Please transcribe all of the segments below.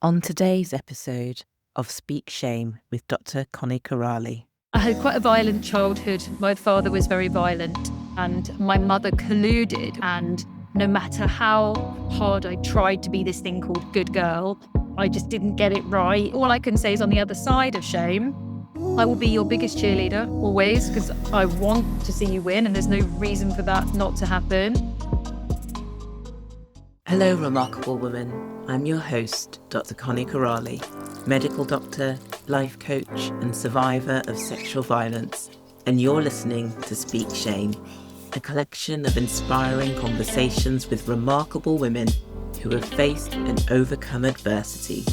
On today's episode of Speak Shame with Dr. Connie. I had quite a violent childhood. My father was very violent and my mother colluded. And no matter how hard I tried to be this thing called good girl, I just didn't get it right. All I can say is on the other side of shame, I will be your biggest cheerleader always, because I want to see you win and there's no reason for that not to happen. Hello, remarkable woman. I'm your host, Dr. Connie, medical doctor, life coach, and survivor of sexual violence. And you're listening to Speak Shame, a collection of inspiring conversations with remarkable women who have faced and overcome adversity.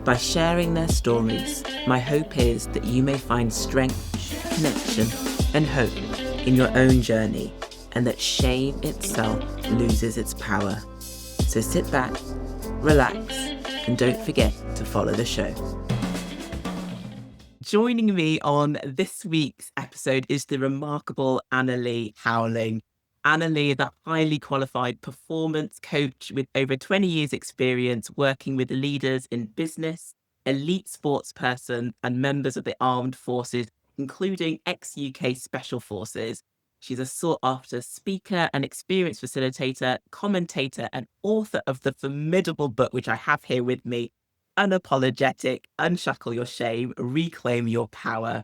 By sharing their stories, my hope is that you may find strength, connection, and hope in your own journey, and that shame itself loses its power. So sit back, relax, and don't forget to follow the show. Joining me on this week's episode is the remarkable Annalie Howling. Annalie is a highly qualified performance coach with over 20 years experience working with leaders in business, elite sports persons, and members of the armed forces, including ex-UK Special Forces. She's a sought-after speaker and experienced facilitator, commentator, and author of the formidable book, which I have here with me, Unapologetic, Unshackle Your Shame, Reclaim Your Power.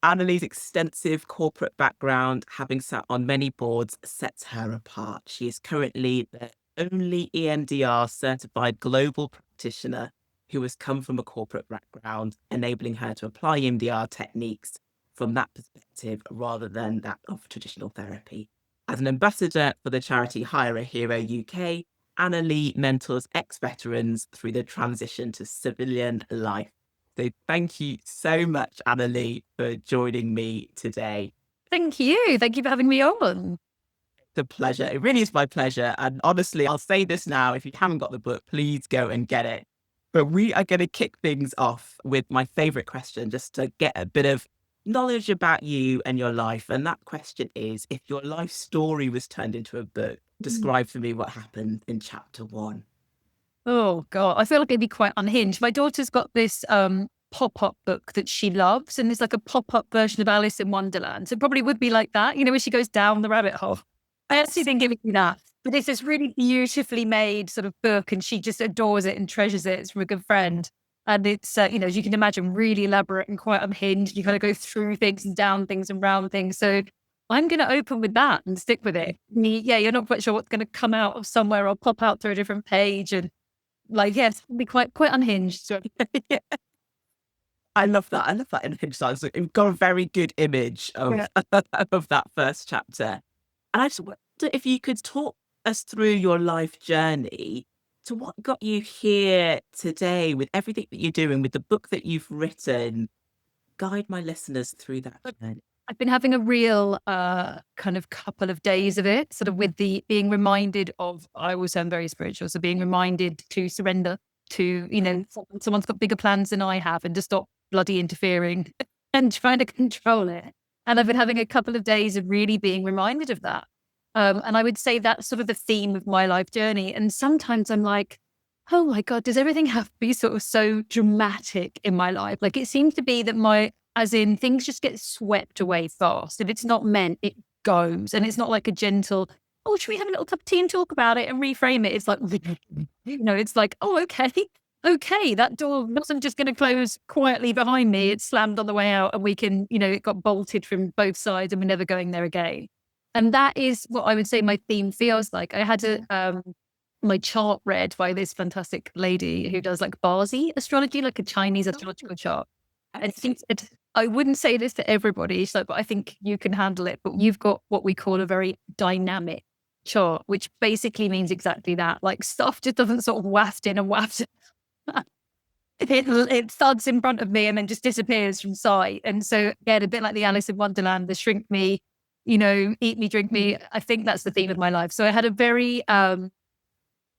Annalie's extensive corporate background, having sat on many boards, sets her apart. She is currently the only EMDR certified global practitioner who has come from a corporate background, enabling her to apply EMDR techniques from that perspective rather than that of traditional therapy. As an ambassador for the charity Hire a Hero UK, Annalie mentors ex-veterans through the transition to civilian life. So thank you so much, Annalie, for joining me today. Thank you. Thank you for having me on. It's a pleasure. It really is my pleasure. And honestly, I'll say this now, if you haven't got the book, please go and get it. But we are going to kick things off with my favorite question, just to get a bit of knowledge about you and your life. And that question is, if your life story was turned into a book, describe for me what happened in chapter 1. Oh, God. I feel like it'd be quite unhinged. My daughter's got this pop-up book that she loves, and it's like a pop-up version of Alice in Wonderland. So it probably would be like that, where she goes down the rabbit hole. I actually think it would be that. But it's this really beautifully made sort of book, and she just adores it and treasures it. It's from a good friend. And it's, as you can imagine, really elaborate and quite unhinged. You kind of go through things and down things and round things. So I'm going to open with that and stick with it. Yeah, you're not quite sure what's going to come out of somewhere or pop out through a different page. And yes, it'll be quite unhinged. So. Yeah. I love that. I love that unhinged side. So you've got a very good image of, of that first chapter. And I just wonder if you could talk us through your life journey to what got you here today with everything that you're doing, with the book that you've written. Guide my listeners through that journey. I've been having a real kind of couple of days of it, sort of with the being reminded of, I always sound very spiritual, so being reminded to surrender to, someone's got bigger plans than I have, and to stop bloody interfering and trying to control it. And I've been having a couple of days of really being reminded of that. And I would say that's sort of the theme of my life journey. And sometimes I'm like, oh my God, does everything have to be sort of so dramatic in my life? Like it seems to be that as in things just get swept away fast. If it's not meant, it goes. And it's not like a gentle, oh, should we have a little cup of tea and talk about it and reframe it? It's like, it's like, oh, okay, that door wasn't just going to close quietly behind me. It slammed on the way out and we can, it got bolted from both sides and we're never going there again. And that is what I would say my theme feels like. I had my chart read by this fantastic lady who does like Bazi astrology, like a Chinese astrological chart. And I wouldn't say this to everybody, she's like, but I think you can handle it. But you've got what we call a very dynamic chart, which basically means exactly that. Like stuff just doesn't sort of waft in and waft. It thuds in front of me and then just disappears from sight. And so again, a bit like the Alice in Wonderland, the shrink me, eat me, drink me. I think that's the theme of my life. So I had I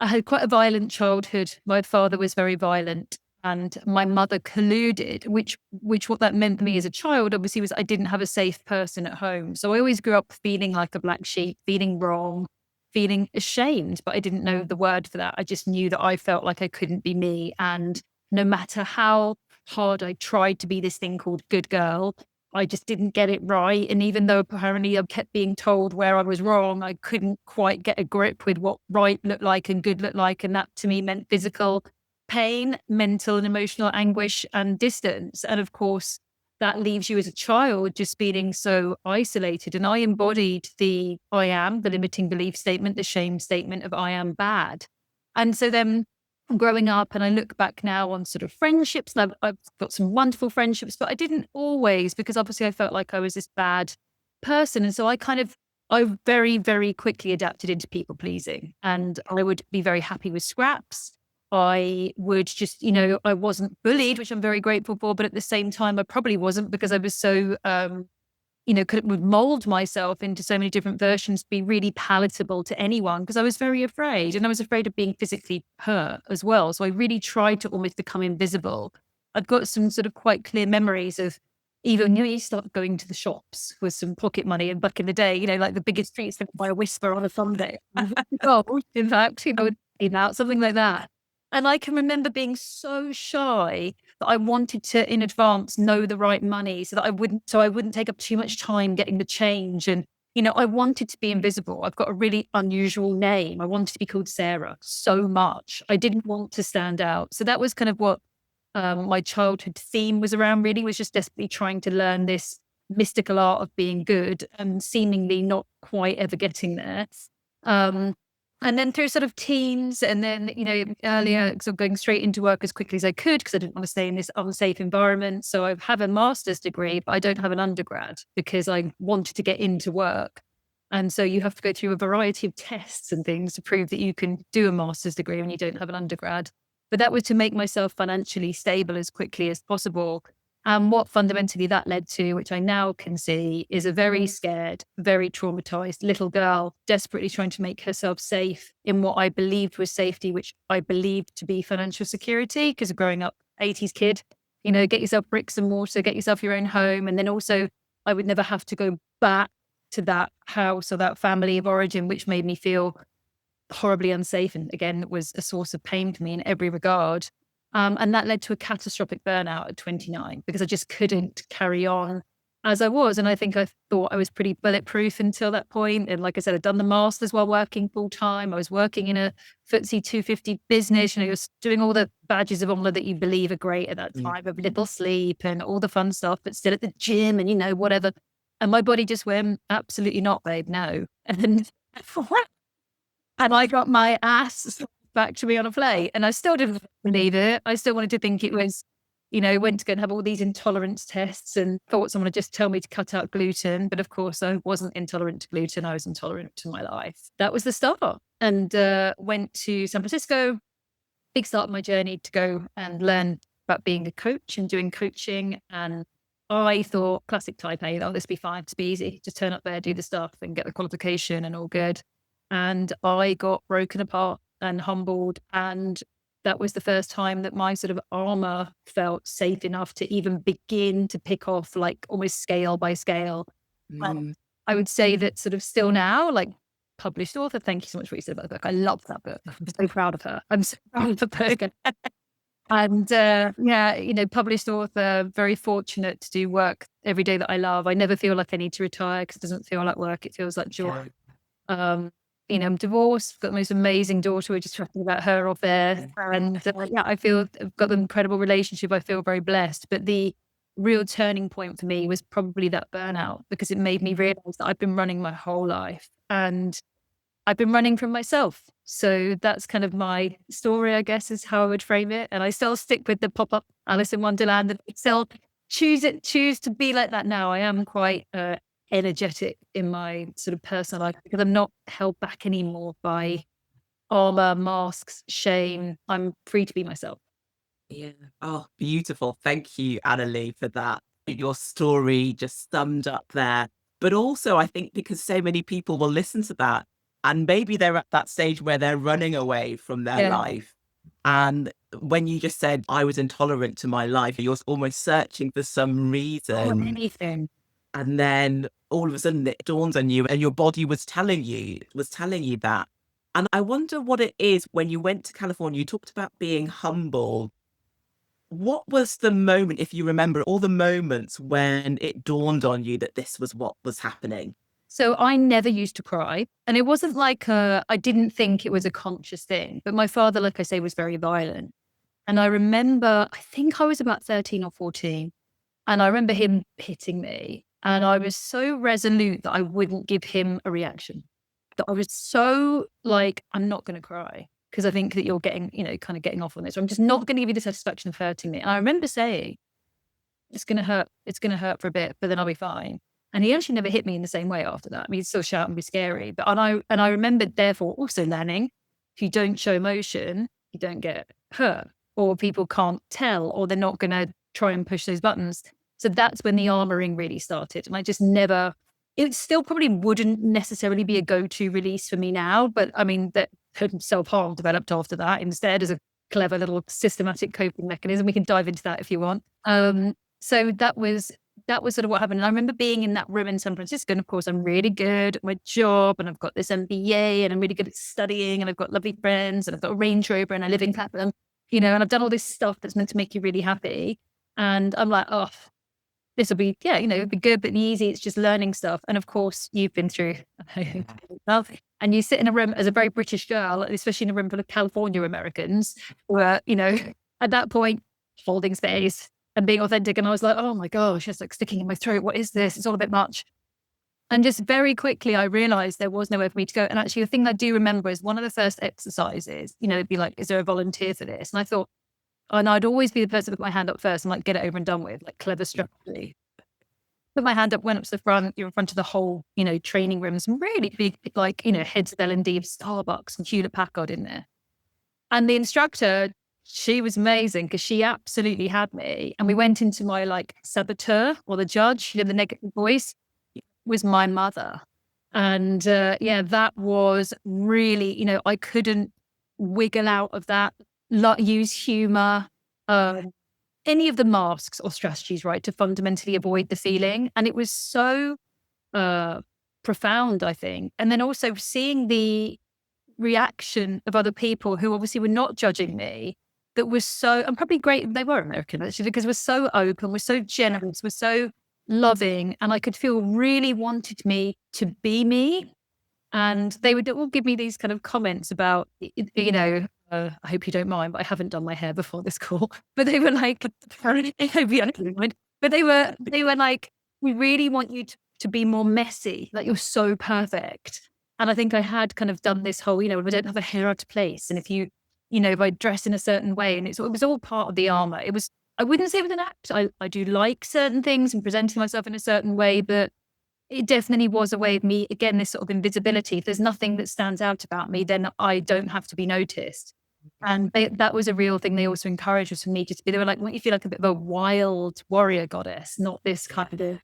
had quite a violent childhood. My father was very violent and my mother colluded, which what that meant for me as a child, obviously, was I didn't have a safe person at home. So I always grew up feeling like a black sheep, feeling wrong, feeling ashamed, but I didn't know the word for that. I just knew that I felt like I couldn't be me. And no matter how hard I tried to be this thing called good girl, I just didn't get it right. And even though apparently I kept being told where I was wrong, I couldn't quite get a grip with what right looked like and good looked like. And that to me meant physical pain, mental and emotional anguish and distance. And of course, that leaves you as a child just feeling so isolated. And I embodied the I am, the limiting belief statement, the shame statement of I am bad. And so then growing up, and I look back now on sort of friendships, and I've got some wonderful friendships, but I didn't always, because obviously I felt like I was this bad person. And so I very, very quickly adapted into people pleasing, and I would be very happy with scraps. I would just, I wasn't bullied, which I'm very grateful for, but at the same time, I probably wasn't, because I was so, would mold myself into so many different versions to be really palatable to anyone, because I was very afraid, and I was afraid of being physically hurt as well. So I really tried to almost become invisible. I've got some sort of quite clear memories of even, you start going to the shops with some pocket money, and back in the day, like the biggest treats by a whisper on a Sunday. Oh, in fact, something like that. And I can remember being so shy that I wanted to, in advance, know the right money so that I wouldn't take up too much time getting the change. And, I wanted to be invisible. I've got a really unusual name. I wanted to be called Sarah so much. I didn't want to stand out. So that was kind of what my childhood theme was around, really, was just desperately trying to learn this mystical art of being good and seemingly not quite ever getting there. And then through sort of teens, and then, earlier, sort of going straight into work as quickly as I could, because I didn't want to stay in this unsafe environment. So I have a master's degree, but I don't have an undergrad because I wanted to get into work. And so you have to go through a variety of tests and things to prove that you can do a master's degree when you don't have an undergrad. But that was to make myself financially stable as quickly as possible. And what fundamentally that led to, which I now can see, is a very scared, very traumatized little girl desperately trying to make herself safe in what I believed was safety, which I believed to be financial security, because growing up 80s kid, get yourself bricks and mortar, get yourself your own home. And then also I would never have to go back to that house or that family of origin, which made me feel horribly unsafe. And again, it was a source of pain to me in every regard. And that led to a catastrophic burnout at 29, because I just couldn't carry on as I was. And I think I thought I was pretty bulletproof until that point. And like I said, I'd done the master's while working full time. I was working in a FTSE 250 business, I was doing all the badges of honor that you believe are great at that time, of little sleep and all the fun stuff, but still at the gym and, whatever. And my body just went, absolutely not, babe, no. And I got my ass back to me on a plate, and I still didn't believe it. I still wanted to think it was, went to go and have all these intolerance tests and thought someone would just tell me to cut out gluten. But of course, I wasn't intolerant to gluten. I was intolerant to my life. That was the start. And went to San Francisco, big start of my journey to go and learn about being a coach and doing coaching. And I thought, classic type A, oh, this will be fine. It's be easy. Just turn up there, do the stuff and get the qualification and all good. And I got broken apart and humbled. And that was the first time that my sort of armor felt safe enough to even begin to pick off, like almost scale by scale. And I would say that sort of still now, like published author, thank you so much for what you said about the book. I love that book. I'm so proud of her. I'm so proud of the book. And published author, very fortunate to do work every day that I love. I never feel like I need to retire because it doesn't feel like work. It feels like joy. I'm divorced, got the most amazing daughter. We're just chatting about her off there. And I feel I've got an incredible relationship. I feel very blessed. But the real turning point for me was probably that burnout, because it made me realize that I've been running my whole life and I've been running from myself. So that's kind of my story, I guess, is how I would frame it. And I still stick with the pop-up Alice in Wonderland, and I still choose to be like that now. I am quite energetic in my sort of personal life because I'm not held back anymore by armor, masks, shame. I'm free to be myself. Yeah. Oh, beautiful. Thank you, Annalie, for that. Your story just summed up there. But also, I think because so many people will listen to that, and maybe they're at that stage where they're running away from their life. And when you just said, I was intolerant to my life, you're almost searching for some reason. Anything. And then all of a sudden it dawns on you and your body was telling you that. And I wonder what it is when you went to California, you talked about being humble. What was the moment, if you remember, all the moments when it dawned on you that this was what was happening? So I never used to cry. And it wasn't like I didn't think it was a conscious thing. But my father, like I say, was very violent. And I remember, I think I was about 13 or 14. And I remember him hitting me. And I was so resolute that I wouldn't give him a reaction. That I was so like, I'm not going to cry because I think that you're getting, kind of getting off on this. I'm just not going to give you the satisfaction of hurting me. And I remember saying, it's going to hurt. It's going to hurt for a bit, but then I'll be fine. And he actually never hit me in the same way after that. I mean, he'd still shout and be scary. But I remembered, therefore, also learning, if you don't show emotion, you don't get hurt, or people can't tell, or they're not going to try and push those buttons. So that's when the armoring really started. And I just never, it still probably wouldn't necessarily be a go-to release for me now. But I mean, that self-harm developed after that instead as a clever little systematic coping mechanism. We can dive into that if you want. So that was sort of what happened. And I remember being in that room in San Francisco. And of course, I'm really good at my job and I've got this MBA and I'm really good at studying and I've got lovely friends and I've got a Range Rover and I live in Clapham, and I've done all this stuff that's meant to make you really happy. And I'm like, oh, this will be, it'll be good, but easy. It's just learning stuff. And of course, you've been through, and you sit in a room as a very British girl, especially in a room full of California Americans, where, at that point, holding space and being authentic. And I was like, oh my gosh, it's like sticking in my throat. What is this? It's all a bit much. And just very quickly, I realized there was nowhere for me to go. And actually, the thing I do remember is one of the first exercises, it'd be like, is there a volunteer for this? And I thought, and I'd always be the person to put my hand up first and like get it over and done with, like clever strategy. Put my hand up, went up to the front, you're in front of the whole, training room, some really big, like, heads of L&D of Starbucks and Hewlett Packard in there. And the instructor, she was amazing because she absolutely had me. And we went into my like saboteur or the judge, the negative voice was my mother. And that was really, I couldn't wiggle out of that, use humor, any of the masks or strategies, right, to fundamentally avoid the feeling. And it was so profound, I think. And then also seeing the reaction of other people who obviously were not judging me, that was so, and probably great, they were American actually, because we're so open, we're so generous, we're so loving. And I could feel really wanted me to be me. And they would all give me these kind of comments about, I hope you don't mind, but I haven't done my hair before this call. But they were like, I hope you don't mind. But they were like, we really want you to be more messy. Like, you're so perfect. And I think I had kind of done this whole, if I don't have a hair out of place, and if I dress in a certain way, and it was all part of the armor. I wouldn't say it was an act. I do like certain things and presenting myself in a certain way, but it definitely was a way of me, again, this sort of invisibility. If there's nothing that stands out about me, then I don't have to be noticed. And that was a real thing they also encouraged was for me to be. They were like, "Won't you feel like a bit of a wild warrior goddess, not this kind of,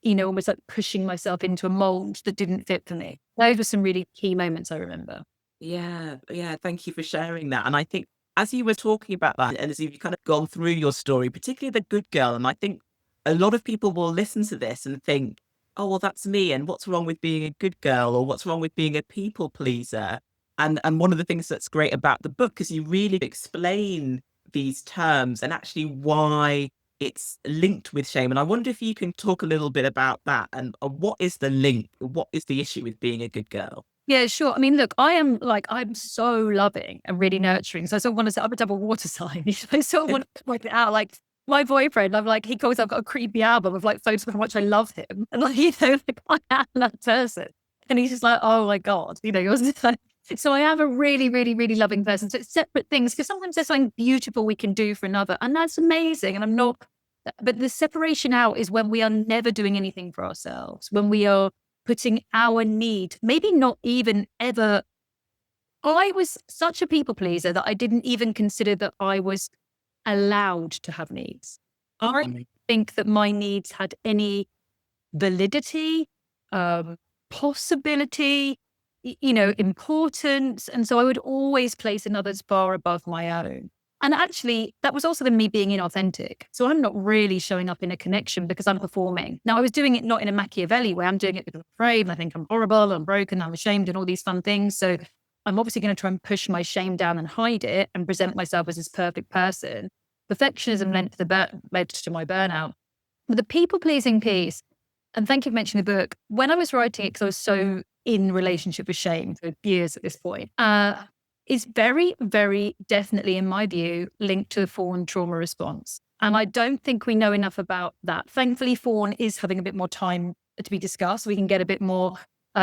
almost like pushing myself into a mold that didn't fit for me." Those were some really key moments I remember. Yeah. Thank you for sharing that. And I think as you were talking about that, and as you've kind of gone through your story, particularly the good girl, and I think a lot of people will listen to this and think, oh, well, that's me. And what's wrong with being a good girl? Or what's wrong with being a people pleaser? And one of the things that's great about the book is you really explain these terms and actually why it's linked with shame. And I wonder if you can talk a little bit about that and what is the link? What is the issue with being a good girl? Yeah, sure. I mean, look, I'm so loving and really nurturing. So I sort of want to set up a double water sign. I sort of want to work it out. Like my boyfriend, I'm like, he calls, I've got a creepy album of like photos of how much I love him. And like, like I am that person. And he's just like, oh my God, you're just like, so I am a really, really, really loving person. So it's separate things because sometimes there's something beautiful we can do for another. And that's amazing. And I'm not, but the separation out is when we are never doing anything for ourselves, when we are putting our need, maybe not even ever. I was such a people pleaser that I didn't even consider that I was allowed to have needs. I didn't think that my needs had any validity, possibility, importance. And so I would always place another's far above my own. And actually, that was also me being inauthentic. So I'm not really showing up in a connection because I'm performing. Now, I was doing it not in a Machiavelli way. I'm doing it because I'm afraid and I think I'm horrible, I'm broken, I'm ashamed, and all these fun things. So I'm obviously going to try and push my shame down and hide it and present myself as this perfect person. Perfectionism led to my burnout. But the people-pleasing piece, and thank you for mentioning the book, when I was writing it, because I was so in relationship with shame for years at this point, is very, very definitely, in my view, linked to the Fawn trauma response. And I don't think we know enough about that. Thankfully, Fawn is having a bit more time to be discussed. We can get a bit more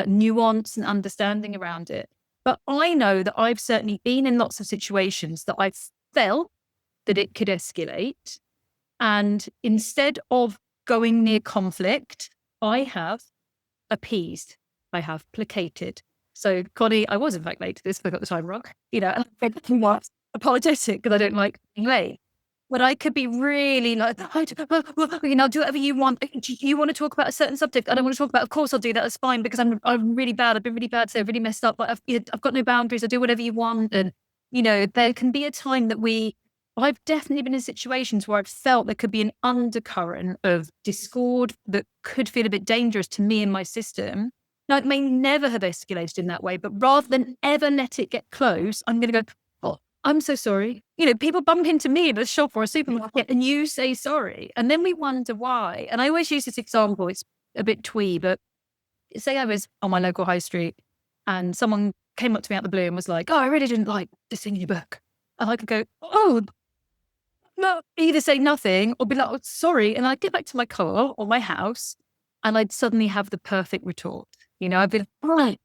nuance and understanding around it. But I know that I've certainly been in lots of situations that I've felt that it could escalate. And instead of going near conflict, I have appeased, I have placated. So, Connie, I was in fact late to this, but I got the time wrong. And I'm somewhat apologetic because I don't like being late. But I could be really like, I'll do whatever you want. Do you want to talk about a certain subject? I don't want to talk about. Of course, I'll do that. That's fine because I'm really bad. I've been really bad, so I've really messed up. But I've got no boundaries. I'll do whatever you want. And there can be a time that I've definitely been in situations where I've felt there could be an undercurrent of discord that could feel a bit dangerous to me and my system. Now, it may never have escalated in that way, but rather than ever let it get close, I'm going to go, oh, I'm so sorry. People bump into me in a shop or a supermarket and you say sorry. And then we wonder why. And I always use this example. It's a bit twee, but say I was on my local high street and someone came up to me out the blue and was like, oh, I really didn't like this thing in your book. And I could go, oh, no, either say nothing or be like, oh, sorry. And I'd get back to my car or my house and I'd suddenly have the perfect retort. I'd be like, right,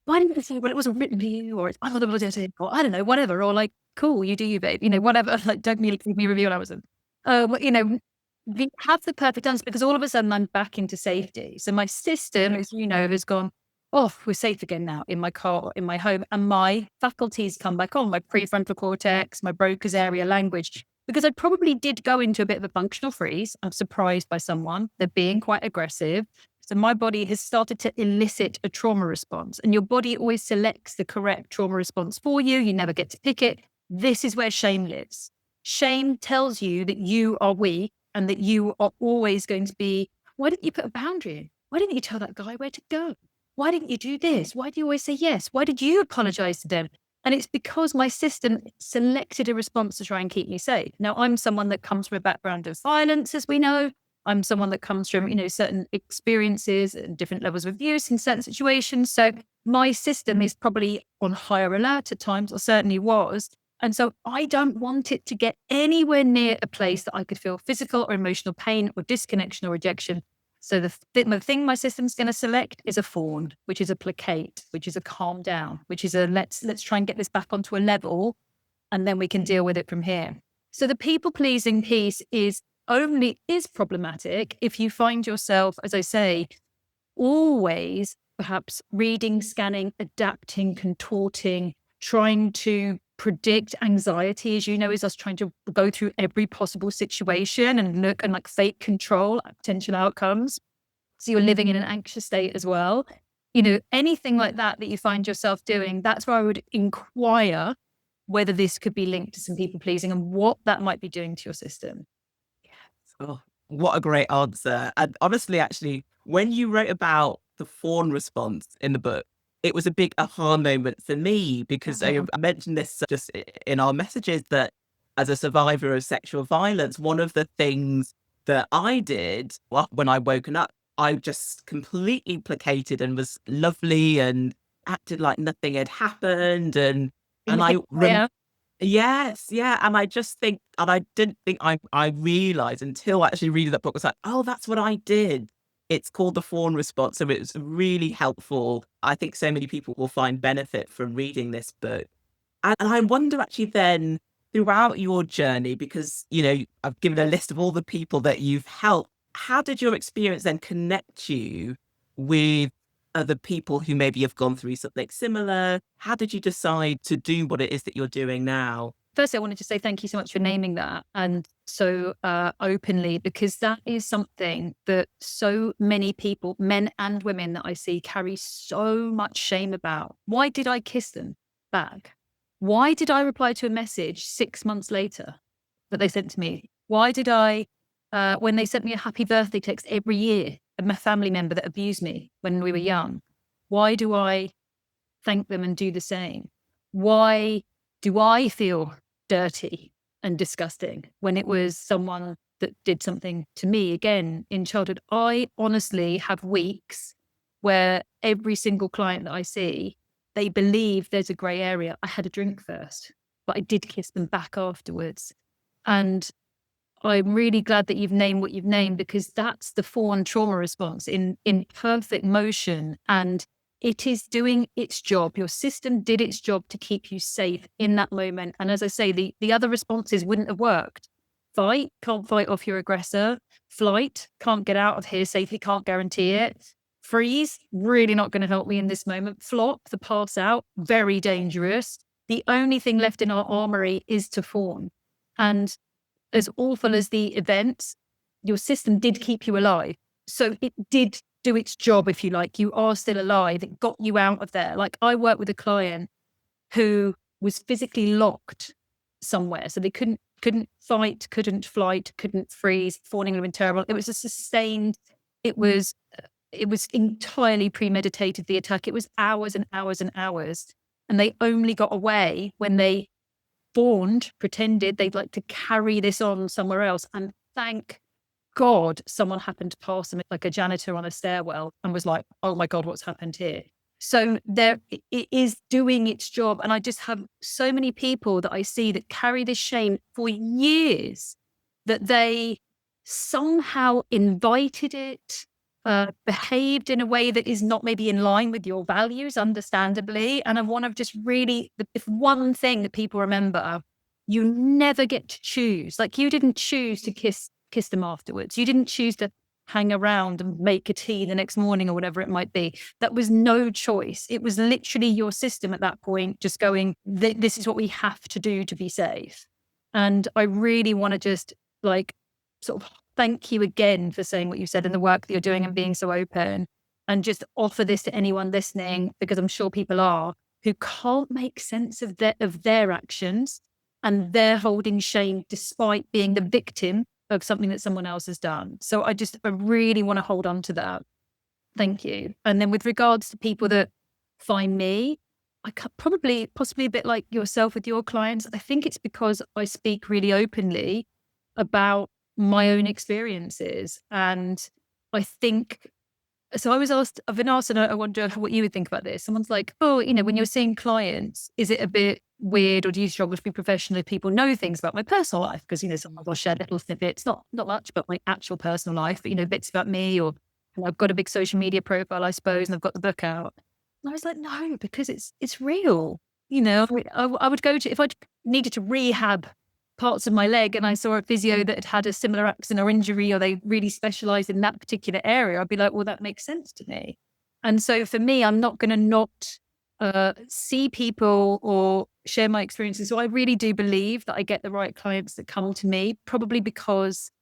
why didn't you say, well, it wasn't written for you or it's unapologetic or I don't know, whatever. Or like, cool, you do you, babe. Whatever. Like, don't give me a review on Amazon. We have the perfect answer because all of a sudden I'm back into safety. So my system, as has gone, oh, we're safe again now in my car, in my home. And my faculties come back on, my prefrontal cortex, my Broca's area language. Because I probably did go into a bit of a functional freeze. I'm surprised by someone. They're being quite aggressive. So my body has started to elicit a trauma response. And your body always selects the correct trauma response for you. You never get to pick it. This is where shame lives. Shame tells you that you are weak and that you are always going to be, why didn't you put a boundary in? Why didn't you tell that guy where to go? Why didn't you do this? Why do you always say yes? Why did you apologize to them? And it's because my system selected a response to try and keep me safe. Now, I'm someone that comes from a background of violence, as we know. I'm someone that comes from, certain experiences and different levels of abuse in certain situations. So my system is probably on higher alert at times, or certainly was. And so I don't want it to get anywhere near a place that I could feel physical or emotional pain or disconnection or rejection. So the thing my system's going to select is a fawn, which is a placate, which is a calm down, which is a let's try and get this back onto a level and then we can deal with it from here. So the people pleasing piece is problematic if you find yourself, as I say, always perhaps reading, scanning, adapting, contorting, trying to predict anxiety, as is us trying to go through every possible situation and look and like fake control potential outcomes. So you're living in an anxious state as well. Anything like that you find yourself doing, that's where I would inquire whether this could be linked to some people pleasing and what that might be doing to your system. Oh, what a great answer. And honestly, actually, when you wrote about the fawn response in the book, it was a big aha moment for me because I mentioned this just in our messages that as a survivor of sexual violence, one of the things that I did when I woken up, I just completely placated and was lovely and acted like nothing had happened. And yes, yeah. And I just think, and I didn't think I realized until actually reading that book was like, oh, that's what I did. It's called the Fawn response. So it's really helpful. I think so many people will find benefit from reading this book. And I wonder actually then throughout your journey, because, I've given a list of all the people that you've helped. How did your experience then connect you with other people who maybe have gone through something similar? How did you decide to do what it is that you're doing now? Firstly, I wanted to say thank you so much for naming that and so openly, because that is something that so many people, men and women that I see, carry so much shame about. Why did I kiss them back? Why did I reply to a message 6 months later that they sent to me? Why did I, when they sent me a happy birthday text every year, a family member that abused me when we were young, why do I thank them and do the same? Why do I feel dirty and disgusting when it was someone that did something to me again in childhood? I honestly have weeks where every single client that I see, they believe there's a grey area. I had a drink first, but I did kiss them back afterwards. And I'm really glad that you've named what you've named, because that's the Fawn trauma response in perfect motion. And it is doing its job. Your system did its job to keep you safe in that moment. And as I say, the other responses wouldn't have worked. Fight, can't fight off your aggressor. Flight, can't get out of here safely, can't guarantee it. Freeze, really not going to help me in this moment. Flop, the pass out, very dangerous. The only thing left in our armory is to fawn. And as awful as the events, your system did keep you alive. So it did do its job, if you like. You are still alive. It got you out of there. Like, I worked with a client who was physically locked somewhere. So they couldn't fight, couldn't flight, couldn't freeze. Fawning would have been terrible. It was a sustained, it was entirely premeditated, the attack. It was hours and hours and hours. And they only got away when they fawned, pretended they'd like to carry this on somewhere else. And thank God someone happened to pass them, like a janitor on a stairwell, and was like, oh my God, what's happened here? So it is doing its job. And I just have so many people that I see that carry this shame for years, that they somehow invited it, behaved in a way that is not maybe in line with your values, understandably. And I want to just really, if one thing that people remember, you never get to choose. Like, you didn't choose to kiss them afterwards. You didn't choose to hang around and make a tea the next morning or whatever it might be. That was no choice. It was literally your system at that point just going, this is what we have to do to be safe. And I really want to just sort of thank you again for saying what you said and the work that you're doing and being so open, and just offer this to anyone listening, because I'm sure people are, who can't make sense of their actions, and they're holding shame despite being the victim of something that someone else has done. So I really want to hold on to that. Thank you. And then with regards to people that find me, possibly a bit like yourself with your clients, I think it's because I speak really openly about my own experiences. And I think, so I've been asked, and I wonder what you would think about this. Someone's like, oh, when you're seeing clients, is it a bit weird, or do you struggle to be professional if people know things about my personal life? Because, sometimes I'll share little snippets, not much, but my actual personal life, but, bits about me, or I've got a big social media profile, I suppose, and I've got the book out. And I was like, no, because it's real. I would go to, if I needed to rehab parts of my leg and I saw a physio that had a similar accident or injury, or they really specialized in that particular area, I'd be like, well, that makes sense to me. And so for me, I'm not going to not see people or share my experiences. So I really do believe that I get the right clients that come to me, probably because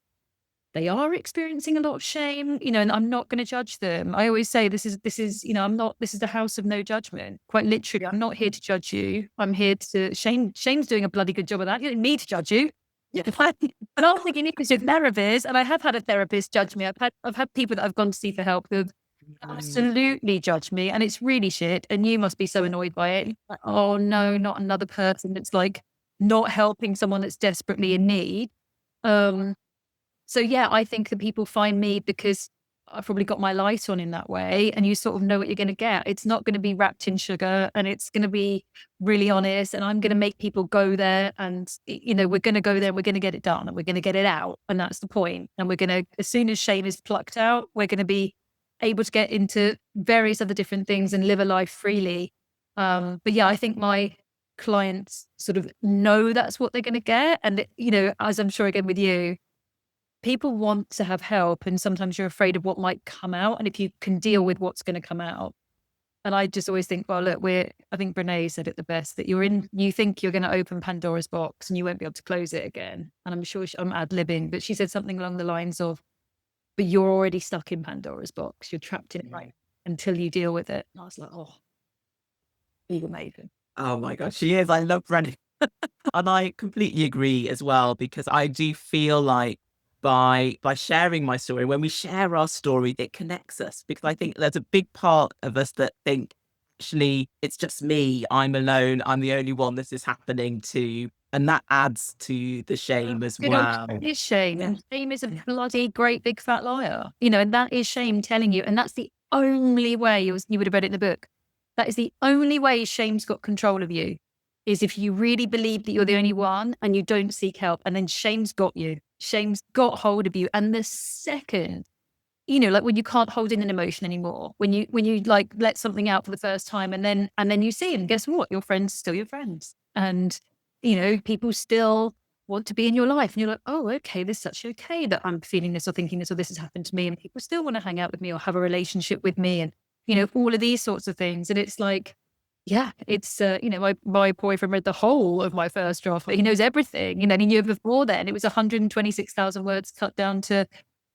they are experiencing a lot of shame, and I'm not going to judge them. I always say this is, this is the house of no judgment. Quite literally, I'm not here to judge you. I'm here to, shame's doing a bloody good job of that. You don't need to judge you. Yeah. But I don't think you need to do therapists. And I have had a therapist judge me. I've had people that I've gone to see for help who absolutely judge me, and it's really shit. And you must be so annoyed by it. Like, oh no, not another person that's like not helping someone that's desperately in need. So yeah, I think that people find me because I've probably got my light on in that way, and you sort of know what you're going to get. It's not going to be wrapped in sugar, and it's going to be really honest, and I'm going to make people go there, and we're going to go there and we're going to get it done, and we're going to get it out. And that's the point. And we're going to, as soon as shame is plucked out, we're going to be able to get into various other different things and live a life freely. But yeah, I think my clients sort of know that's what they're going to get. And, as I'm sure again with you, people want to have help, and sometimes you're afraid of what might come out, and if you can deal with what's going to come out. And I just always think, well, look, I think Brene said it the best, that you think you're going to open Pandora's box and you won't be able to close it again. And I'm sure I'm ad-libbing, but she said something along the lines of, but you're already stuck in Pandora's box. You're trapped in it right until you deal with it. And I was like, oh, you're amazing. Oh my God, she is. I love Brennan. And I completely agree as well, because I do feel like by sharing my story, when we share our story, it connects us. Because I think there's a big part of us that think, actually, it's just me. I'm alone. I'm the only one this is happening to. And that adds to the shame as You know, well. it is shame. And shame is a bloody great big fat liar. You know, and that is shame telling you. And that's the only way you would have read it in the book. That is the only way shame's got control of you, is if you really believe that you're the only one and you don't seek help. And then shame's got you. Shame's got hold of you. And the second, you know, like when you can't hold in an emotion anymore, when you like let something out for the first time and then you see, and guess what? Your friends are still your friends. And, you know, people still want to be in your life. And you're like, oh, okay, this is actually okay that I'm feeling this or thinking this or this has happened to me. And people still want to hang out with me or have a relationship with me. And, you know, all of these sorts of things. And it's like, yeah, it's, you know, my boyfriend read the whole of my first draft. He knows everything. You know, and he knew before then it was 126,000 words cut down to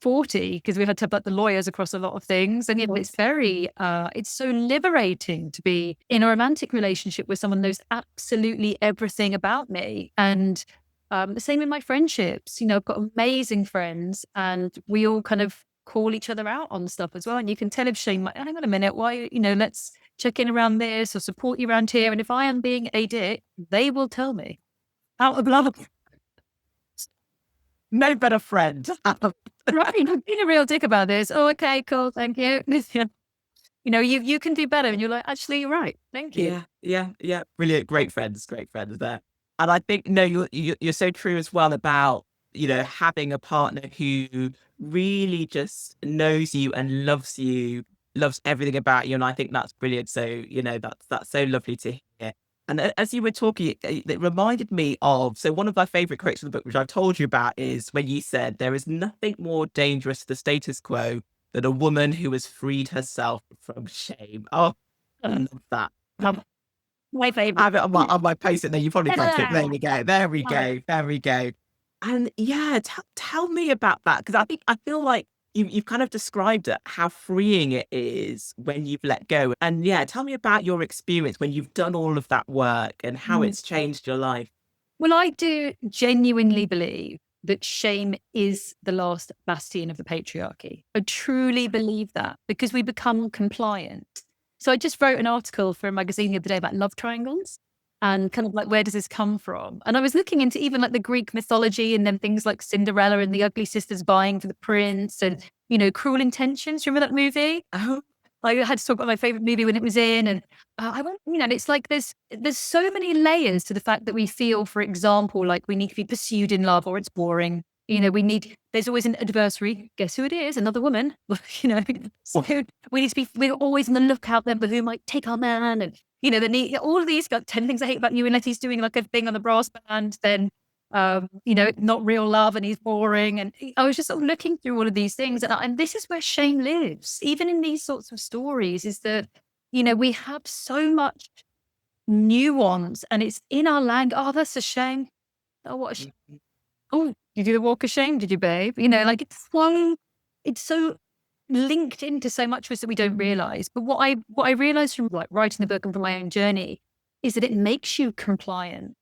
40, because we've had to put the lawyers across a lot of things. And, you know, it's very, it's so liberating to be in a romantic relationship with someone who knows absolutely everything about me. And the same with my friendships. You know, I've got amazing friends and we all kind of call each other out on stuff as well. And you can tell if Shane might, hang on a minute, why, you know, let's check in around this or support you around here. And if I am being a dick, they will tell me out of love. No better friend. Right, I'm being a real dick about this. Oh, okay, cool, thank you. You know, you can do better, and you're like, actually, you're right. Thank you. Yeah. Brilliant. Great friends there. And I think, no, you're so true as well about, you know, having a partner who really just knows you and loves everything about you. And I think that's brilliant. So, you know, that's so lovely to hear. And as you were talking, it reminded me of, so one of my favorite quotes of the book, which I've told you about, is when you said, there is nothing more dangerous to the status quo than a woman who has freed herself from shame. Oh, I love that. My favorite. I have it on my post-it there. You probably can't see it. There we go. There we go. And yeah, tell me about that, because I feel like you've kind of described it, how freeing it is when you've let go. And yeah, tell me about your experience when you've done all of that work and how it's changed your life. Well, I do genuinely believe that shame is the last bastion of the patriarchy. I truly believe that, because we become compliant. So I just wrote an article for a magazine the other day about love triangles and kind of like, where does this come from? And I was looking into even like the Greek mythology, and then things like Cinderella and the ugly sisters vying for the prince, and, you know, Cruel Intentions. Remember that movie? Oh, I had to talk about my favorite movie when it was in, and I went, you know, and it's like there's so many layers to the fact that we feel, for example, like we need to be pursued in love or it's boring. You know, there's always an adversary. Guess who it is? Another woman. You know, so we need to be, we're always on the lookout then for who might take our man. And, you know, all of these got 10 things I hate about you. And Letty's doing like a thing on the brass band, then, you know, not real love, and he's boring. And I was just sort of looking through all of these things. And this is where shame lives, even in these sorts of stories, is that, you know, we have so much nuance and it's in our language. Oh, that's a shame. Oh, what a shame. Oh, you do the walk of shame, did you, babe? You know, like it's so linked into so much of us that we don't realize. But what I realized from like writing the book and from my own journey is that it makes you compliant,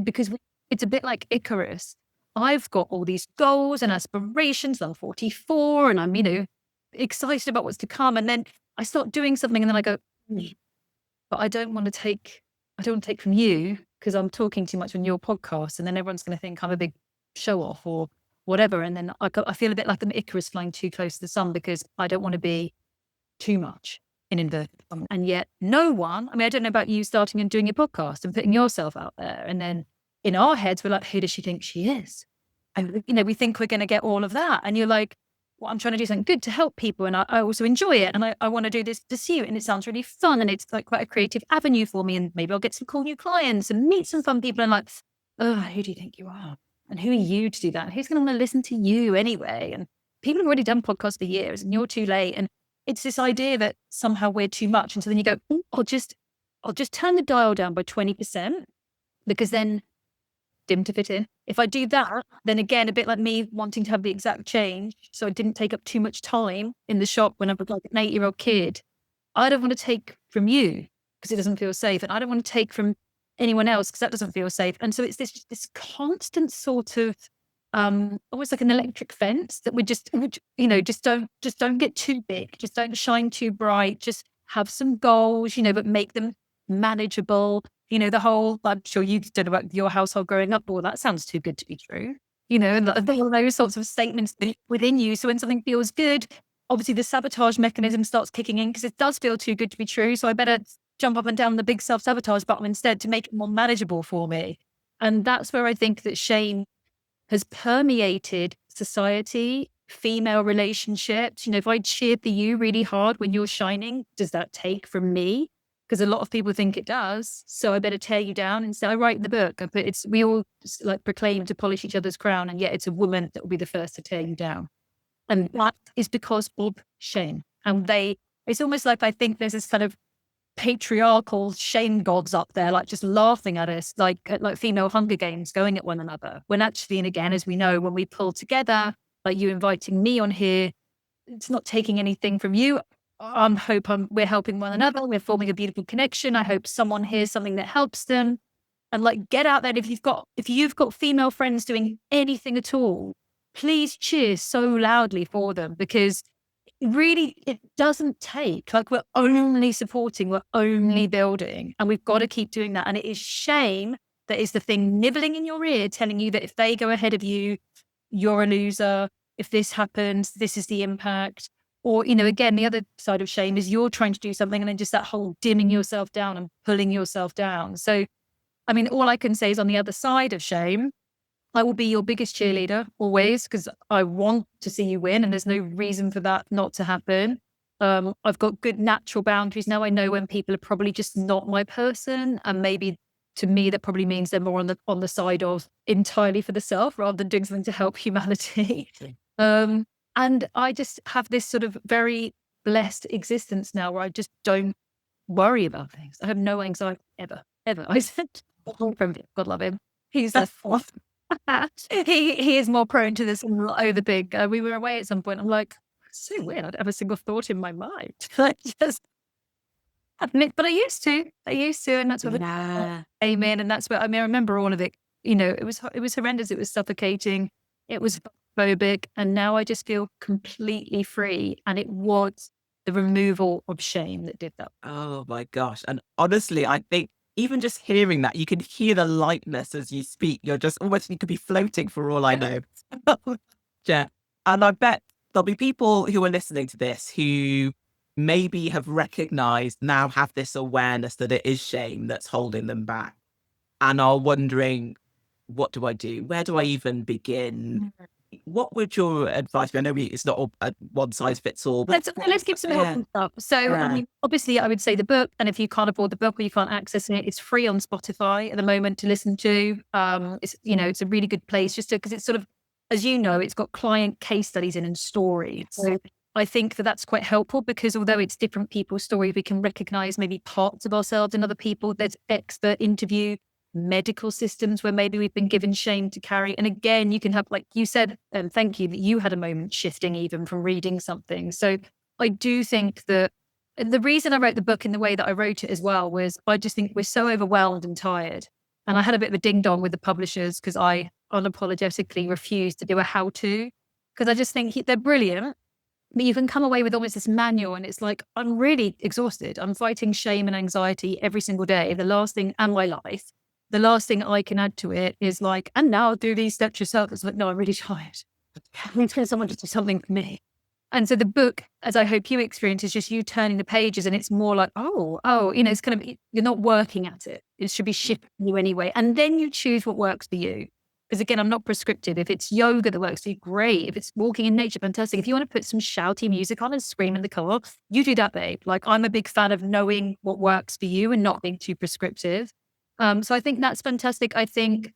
because it's a bit like Icarus. I've got all these goals and aspirations. I'm 44 and I'm, you know, excited about what's to come. And then I start doing something and then I go, but I don't want to take from you because I'm talking too much on your podcast. And then everyone's going to think I'm a big show off or whatever. And then I feel a bit like an Icarus flying too close to the sun, because I don't want to be too much in inverted commas. And yet no one, I mean, I don't know about you starting and doing your podcast and putting yourself out there. And then in our heads, we're like, who does she think she is? And, you know, we think we're going to get all of that. And you're like, well, I'm trying to do something good to help people. And I also enjoy it. And I want to do this to see you. And it sounds really fun. And it's like quite a creative avenue for me. And maybe I'll get some cool new clients and meet some fun people. And like, oh, who do you think you are? And who are you to do that? And who's going to want to listen to you anyway? And people have already done podcasts for years and you're too late. And it's this idea that somehow we're too much. And so then you go, I'll just turn the dial down by 20%, because then dim to fit in. If I do that, then again, a bit like me wanting to have the exact change, so I didn't take up too much time in the shop when I was like an 8-year-old kid. I don't want to take from you. because it doesn't feel safe. And I don't want to take from anyone else because that doesn't feel safe. And so it's this constant sort of almost like an electric fence that just don't get too big, just don't shine too bright, just have some goals, but make them manageable. The whole, I'm sure you did about your household growing up, well, that sounds too good to be true. And those sorts of statements within you. So when something feels good, obviously the sabotage mechanism starts kicking in because it does feel too good to be true. So I better jump up and down the big self-sabotage button instead to make it more manageable for me. And that's where I think that shame has permeated society, female relationships. If I cheer for you really hard when you're shining, does that take from me? Because a lot of people think it does. So I better tear you down. And so I write in the book, but we all like proclaim to polish each other's crown. And yet it's a woman that will be the first to tear you down. And that is because of shame. And it's almost like I think there's this kind of patriarchal shame gods up there, like just laughing at us, like female Hunger Games going at one another. When actually, and again, as we know, when we pull together, like you inviting me on here, it's not taking anything from you. We're helping one another. We're forming a beautiful connection. I hope someone hears something that helps them. And like, get out there. If you've got female friends doing anything at all, please cheer so loudly for them, because really it doesn't take, like, we're only supporting, we're only building, and we've got to keep doing that. And it is shame that is the thing nibbling in your ear, telling you that if they go ahead of you, you're a loser. If this happens, this is the impact. Or, again, the other side of shame is you're trying to do something and then just that whole dimming yourself down and pulling yourself down. So, I mean, all I can say is on the other side of shame, I will be your biggest cheerleader always, because I want to see you win and there's no reason for that not to happen. I've got good natural boundaries now. I know when people are probably just not my person, and maybe to me that probably means they're more on the side of entirely for the self rather than doing something to help humanity. And I just have this sort of very blessed existence now where I just don't worry about things. I have no anxiety ever. I said, from God love him. He's the fourth. He is more prone to this over big. We were away at some point. I'm like, so weird. I don't have a single thought in my mind. Like, just admit, but I used to, and that's what came in, and that's where I remember all of it. It was horrendous. It was suffocating. It was phobic, and now I just feel completely free. And it was the removal of shame that did that. Oh my gosh! And honestly, I think even just hearing that, you can hear the lightness as you speak. You're just almost, you could be floating for all I know. Yeah. And I bet there'll be people who are listening to this who maybe have recognized, now have this awareness that it is shame that's holding them back, and are wondering, what do I do? Where do I even begin? What would your advice be? I know it's not all one size fits all, but let's give some help and stuff. So, I mean, obviously, I would say the book, and if you can't afford the book or you can't access it, it's free on Spotify at the moment to listen to. It's a really good place just because it's sort of, as you know, it's got client case studies in and stories. So I think that that's quite helpful, because although it's different people's stories, we can recognize maybe parts of ourselves in other people. There's expert interview, medical systems where maybe we've been given shame to carry. And again, you can have, like you said, thank you, that you had a moment shifting even from reading something. So I do think that the reason I wrote the book in the way that I wrote it as well was I just think we're so overwhelmed and tired. And I had a bit of a ding dong with the publishers because I unapologetically refused to do a how-to, because I just think they're brilliant, but you can come away with almost this manual and it's like, I'm really exhausted. I'm fighting shame and anxiety every single day. And my life. The last thing I can add to it is like, and now do these steps yourself. It's like, no, I'm really tired. I need to get someone to do something for me. And so the book, as I hope you experience, is just you turning the pages, and it's more like, it's kind of, you're not working at it. It should be shipping you anyway. And then you choose what works for you. Because again, I'm not prescriptive. If it's yoga that works for you, great. If it's walking in nature, fantastic. If you want to put some shouty music on and scream in the car, you do that, babe. Like, I'm a big fan of knowing what works for you and not being too prescriptive. So I think that's fantastic. I think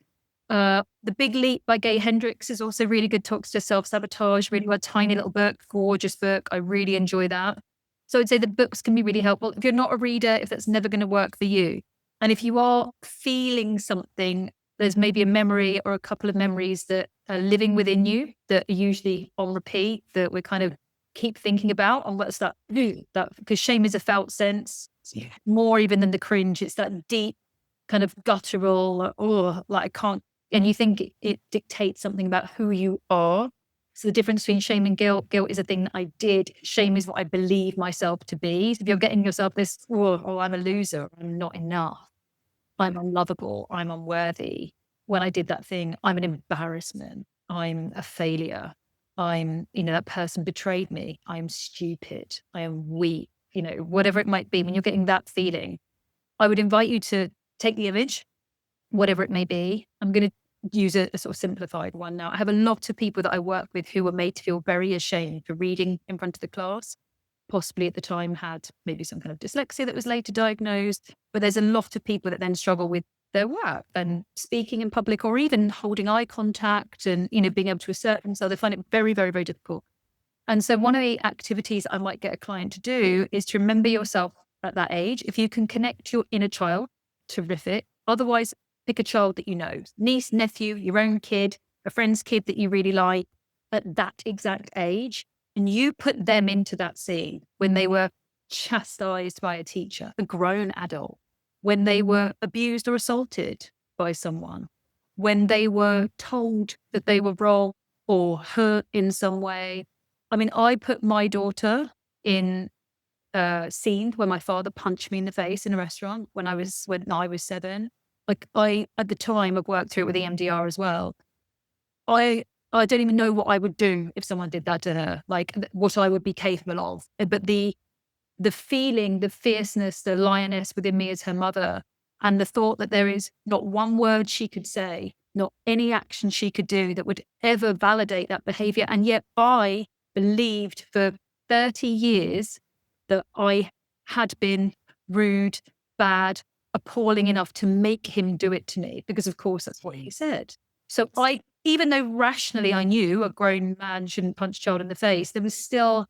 The Big Leap by Gay Hendricks is also really good. Talks to self-sabotage, really a tiny little book, gorgeous book. I really enjoy that. So I'd say the books can be really helpful. If you're not a reader, if that's never going to work for you, and if you are feeling something, there's maybe a memory or a couple of memories that are living within you that are usually on repeat, that we kind of keep thinking about. And what's that? Because shame is a felt sense. Yeah. more even than the cringe. It's that deep kind of guttural, like I can't, and you think it dictates something about who you are. So the difference between shame and guilt is a thing that I did. Shame is what I believe myself to be. So if you're getting yourself this, I'm a loser, I'm not enough, I'm unlovable, I'm unworthy. When I did that thing, I'm an embarrassment, I'm a failure, I'm, that person betrayed me, I'm stupid, I am weak, whatever it might be. When you're getting that feeling, I would invite you to take the image, whatever it may be. I'm going to use a sort of simplified one now. I have a lot of people that I work with who were made to feel very ashamed for reading in front of the class, possibly at the time had maybe some kind of dyslexia that was later diagnosed. But there's a lot of people that then struggle with their work and speaking in public, or even holding eye contact and, being able to assert themselves. They find it very, very, very difficult. And so one of the activities I might get a client to do is to remember yourself at that age. If you can connect your inner child, terrific. Otherwise, pick a child that you know, niece, nephew, your own kid, a friend's kid that you really like at that exact age. And you put them into that scene when they were chastised by a teacher, a grown adult, when they were abused or assaulted by someone, when they were told that they were wrong or hurt in some way. I mean, I put my daughter in a scene where my father punched me in the face in a restaurant when I was 7. Like at the time, I've worked through it with EMDR as well. I don't even know what I would do if someone did that to her, like what I would be capable of. But the feeling, the fierceness, the lioness within me as her mother, and the thought that there is not one word she could say, not any action she could do that would ever validate that behavior. And yet I believed for 30 years that I had been rude, bad, appalling enough to make him do it to me, because of course that's what he said. So even though rationally I knew a grown man shouldn't punch a child in the face, there was still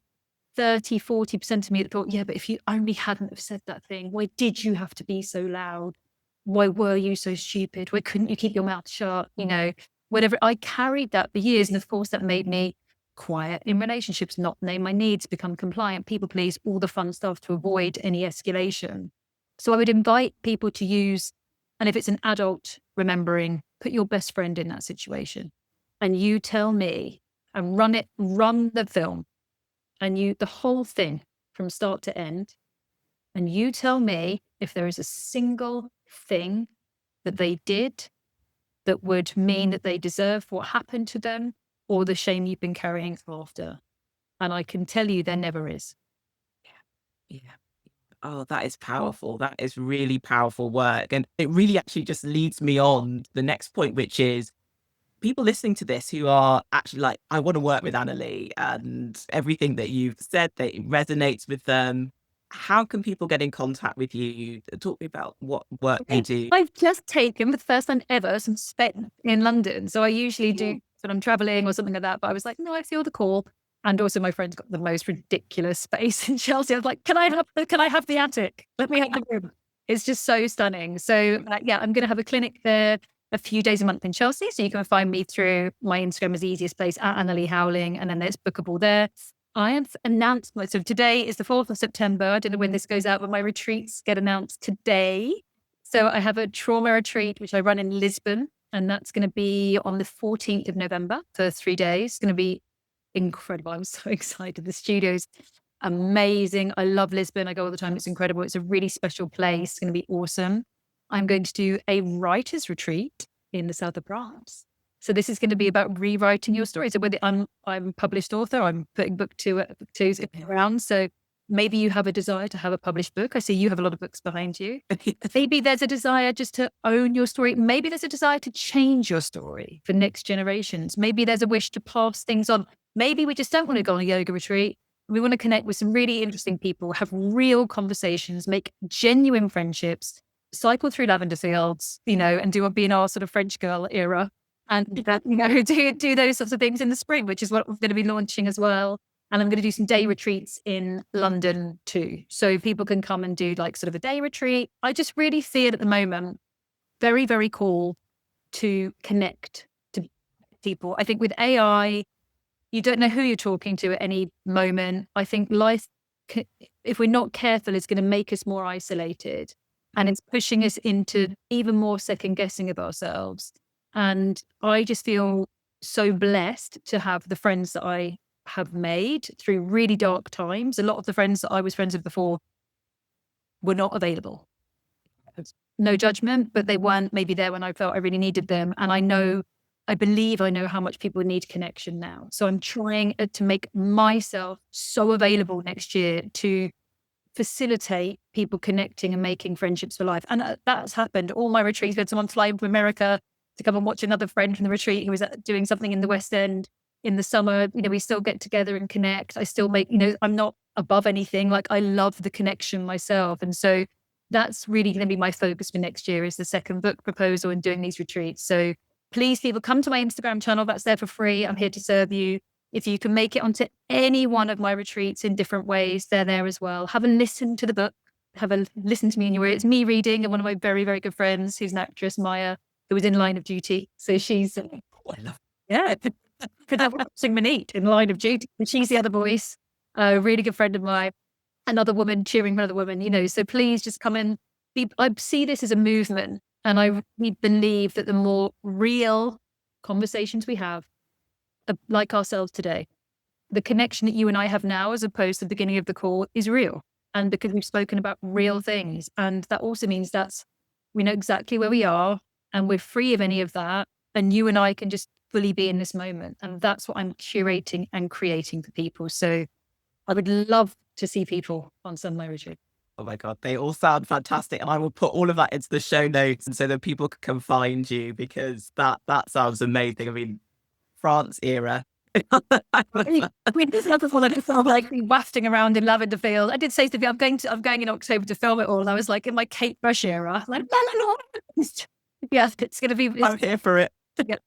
30, 40% of me that thought, yeah, but if you only hadn't have said that thing, why did you have to be so loud? Why were you so stupid? Why couldn't you keep your mouth shut? Whatever. I carried that for years. And of course, that made me quiet in relationships, not name my needs, become compliant, people please, all the fun stuff to avoid any escalation. So I would invite people to use, and if it's an adult remembering, put your best friend in that situation and you tell me, and run the film, and the whole thing from start to end. And you tell me if there is a single thing that they did that would mean that they deserve what happened to them or the shame you've been carrying after. And I can tell you there never is. Yeah. Oh, that is powerful. That is really powerful work. And it really actually just leads me on to the next point, which is people listening to this who are actually like, I want to work with Annalie, and everything that you've said that resonates with them. How can people get in contact with you? Talk to me about what work you do. I've just taken, for the first time ever, some spent in London. So I usually do when I'm traveling or something like that. But I was like, no, I feel the call. And also my friend's got the most ridiculous space in Chelsea. I was like, can I have the attic? Let me have the room. It's just so stunning. So I'm going to have a clinic there a few days a month in Chelsea. So you can find me through my Instagram as the easiest place, at Annalie Howling. And then there's bookable there. I have announced, so today is the 4th of September. I don't know when this goes out, but my retreats get announced today. So I have a trauma retreat, which I run in Lisbon. And that's going to be on the 14th of November for 3 days. It's going to be incredible. I'm so excited. The studio's amazing. I love Lisbon. I go all the time. It's incredible. It's a really special place. It's going to be awesome. I'm going to do a writer's retreat in the south of France. So this is going to be about rewriting your story. So whether I'm a published author, I'm putting book two around. So maybe you have a desire to have a published book. I see you have a lot of books behind you. Maybe there's a desire just to own your story. Maybe there's a desire to change your story for next generations. Maybe there's a wish to pass things on. Maybe we just don't want to go on a yoga retreat. We want to connect with some really interesting people, have real conversations, make genuine friendships, cycle through lavender fields, and be in our sort of French girl era. And do those sorts of things in the spring, which is what we're going to be launching as well. And I'm going to do some day retreats in London too. So people can come and do like sort of a day retreat. I just really see it at the moment very, very cool to connect to people. I think with AI, you don't know who you're talking to at any moment. I think life if we're not careful, is going to make us more isolated. And it's pushing us into even more second guessing of ourselves. And I just feel so blessed to have the friends that I have made through really dark times. A lot of the friends that I was friends with before were not available. No judgment, but they weren't maybe there when I felt I really needed them. And I believe I know how much people need connection now. So I'm trying to make myself so available next year to facilitate people connecting and making friendships for life. And that's happened. All my retreats, we had someone fly from America to come and watch another friend from the retreat who was doing something in the West End in the summer. We still get together and connect. I still make, I'm not above anything. Like, I love the connection myself. And so that's really going to be my focus for next year, is the second book proposal and doing these retreats. So please, people, come to my Instagram channel. That's there for free. I'm here to serve you. If you can make it onto any one of my retreats in different ways, they're there as well. Have a listen to the book. Have a listen to me in your ear. It's me reading, and one of my very, very good friends, who's an actress, Maya, who was in Line of Duty. So she's, pronouncing Manit in Line of Duty. And she's the other voice, a really good friend of mine, another woman cheering for another woman, So please just come in. I see this as a movement. And I really believe that the more real conversations we have, like ourselves today, the connection that you and I have now, as opposed to the beginning of the call, is real. And because we've spoken about real things. And that also means we know exactly where we are, and we're free of any of that. And you and I can just fully be in this moment. And that's what I'm curating and creating for people. So I would love to see people on some of my retreat. Oh my God, they all sound fantastic. And I will put all of that into the show notes, and so that people can come find you, because that sounds amazing. I mean, France era. We just love the one that felt like wafting around in lavender field. I did say to you, I'm going in October to film it all. I was like in my Kate Bush era, like, yeah, it's going to be. I'm here for it. Yeah.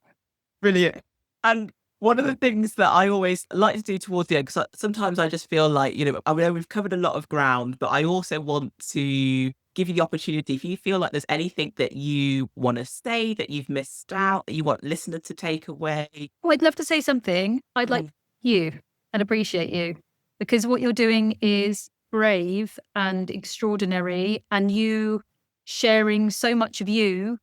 Brilliant. And one of the things that I always like to do towards the end, because sometimes I just feel like, I know we've covered a lot of ground, but I also want to give you the opportunity, if you feel like there's anything that you want to say that you've missed out, that you want listeners to take away. Oh, I'd love to say something. I'd like you and appreciate you, because what you're doing is brave and extraordinary, and you sharing so much of you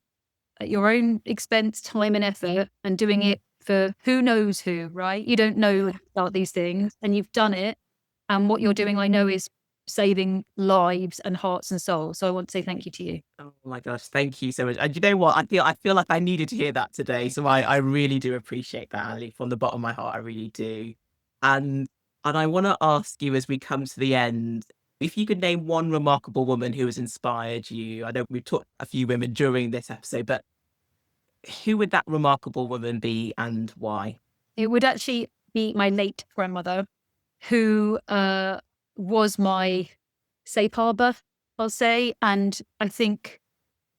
at your own expense, time and effort, and doing it for who knows who, right? You don't know about these things, and you've done it. And what you're doing, I know, is saving lives and hearts and souls. So I want to say thank you to you. Oh my gosh, thank you so much. And you know what? I feel like I needed to hear that today. So I really do appreciate that, Annalie, from the bottom of my heart. I really do. And I want to ask you, as we come to the end, if you could name one remarkable woman who has inspired you. I know we've talked a few women during this episode, but who would that remarkable woman be, and why? It would actually be my late grandmother, who was my safe harbor, I'll say. And I think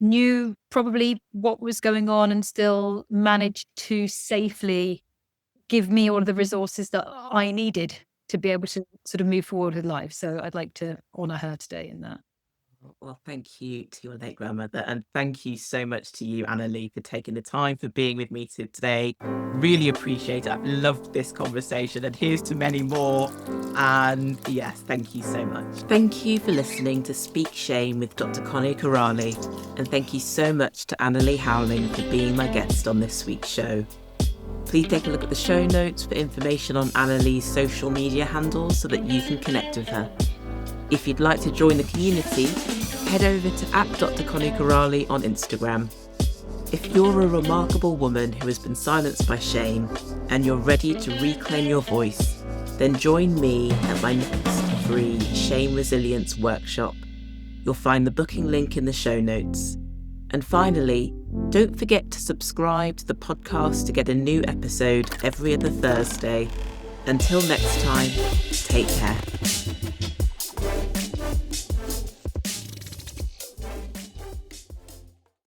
knew probably what was going on, and still managed to safely give me all of the resources that I needed to be able to sort of move forward with life. So I'd like to honor her today in that. Well, thank you to your late grandmother, and thank you so much to you, Annalie, for taking the time, for being with me today. Really appreciate it. I've loved this conversation, and here's to many more. And yes, thank you so much. Thank you for listening to Speak Shame with Dr. Connie Corrali, and thank you so much to Annalie Howling for being my guest on this week's show. Please take a look at the show notes for information on Annalie's social media handles so that you can connect with her. If you'd like to join the community, head over to @DrConnieCorrali on Instagram. If you're a remarkable woman who has been silenced by shame and you're ready to reclaim your voice, then join me at my next free Shame Resilience workshop. You'll find the booking link in the show notes. And finally, don't forget to subscribe to the podcast to get a new episode every other Thursday. Until next time, take care.